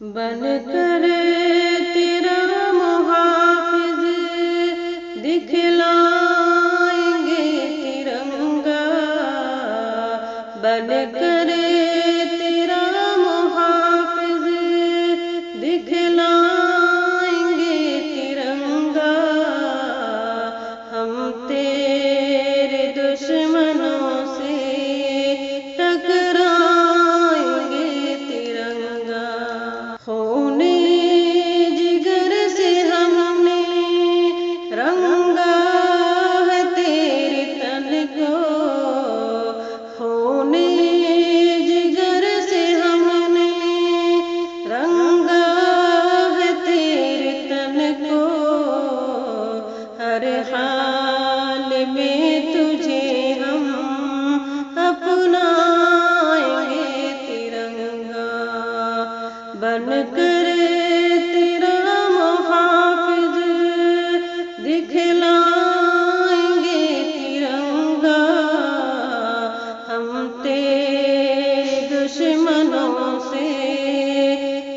بن کر تیرا محافظ دکھلائیں گے ترنگا، بن کر تیرا محافظ دکھلائیں گے ترنگا، ہم تیرے دشمنوں سے ٹکرائیں گے ترنگا۔ خون جگر سے ہم نے رنگا ہے تیرے تن کو، خون جگر سے ہم نے رنگا ہے تیرے تن کو، ہر حال میں تجھے ہم اپنائیں گے ترنگا، بن کر تیرا محافظ دکھلائیں گے ترنگا، ہم تیرے دشمنوں سے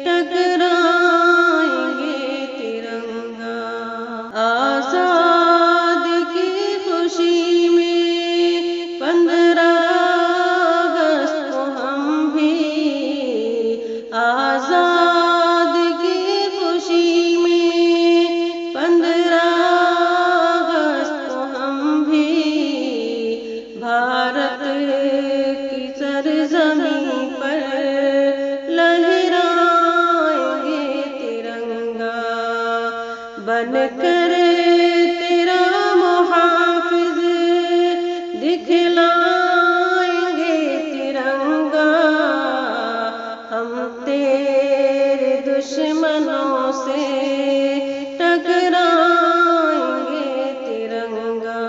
ٹکرائیں گے ترنگا۔ آزاد کی خوشی میں 15 اگست کو ہم بھی، آزاد کی خوشی میں 15 اگست کو ہم بھی، بھارت کی سرزمین پر لہرائیں گے ترنگا، بن کر تیرا محافظ دکھلائیں گے ترنگا، ہم تیرے دشمنوں سے ٹکرائیں گے ترنگا۔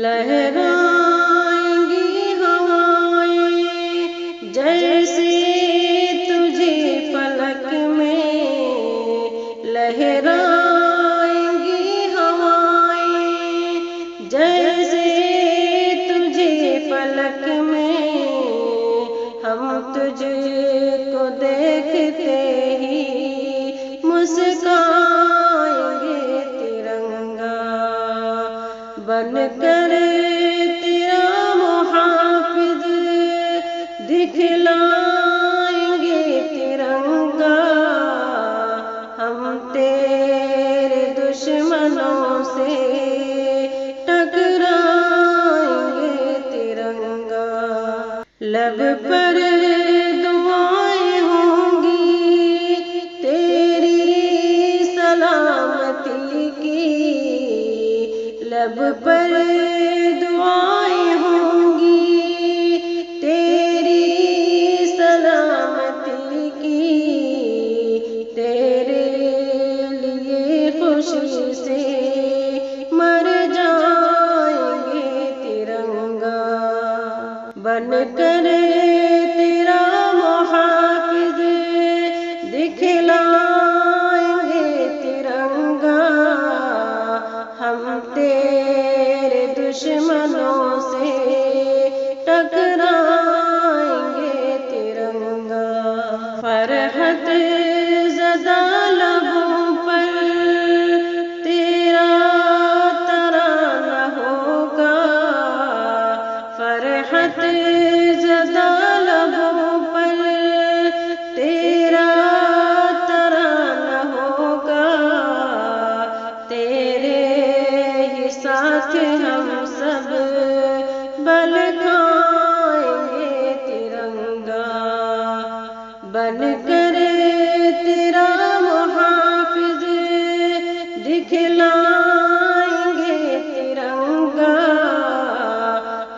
لہرائیں گی ہوائیں جیسے تجھے فلک میں، لہرائیں گی ہوائیں جیسے تجھے فلک میں، ہم تجھ کو دیکھتے ہی مسکرائیں گے ترنگا، بن کر تیرا محافظ دکھلائیں گے ترنگا، ہم تیرے دشمنوں سے ٹکرائیں گے ترنگا۔ لب پر دعائیں ہوں گی تیری سلامتی کی، لب پر دعائیں ہوں گی تیری سلامتی کی، تیرے لیے خوشی سے مر جائیں گے ترنگا، بن کر تیرا محافظ دکھلائیں گے ترنگا، ہم تیرے دشمنوں سے ٹکرائیں گے ترنگا۔ فرحت زدہ لبوں پر تیرا ترانہ ہوگا، فرحت زدہ لبوں پر تیرا ترانہ ہوگا، تیرے ہی ساتھ ہم سب بل کھائیں گے ترنگا، بن کر تیرا محافظ دکھلائیں گے ترنگا،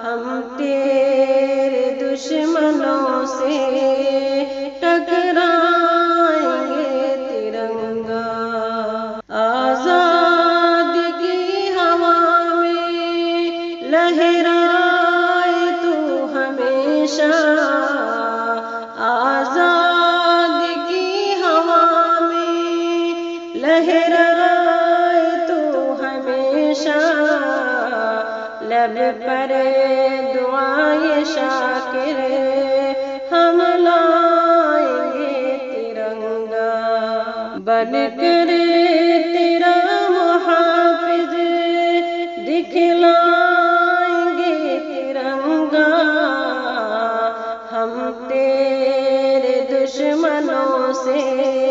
ہم تیرے دشمنوں سے ٹکرائیں گے ترنگا۔ آزاد کی ہوا میں لہرائے تو ہمیشہ، آزاد کی ہوا میں لہرائے تو ہمیشہ، لب پر دعائیں شاکر ہم لائیں گے ترنگا۔ بن کر تیرا محافظ دکھلائیں گے ترنگا، ہم تیرے دشمنوں سے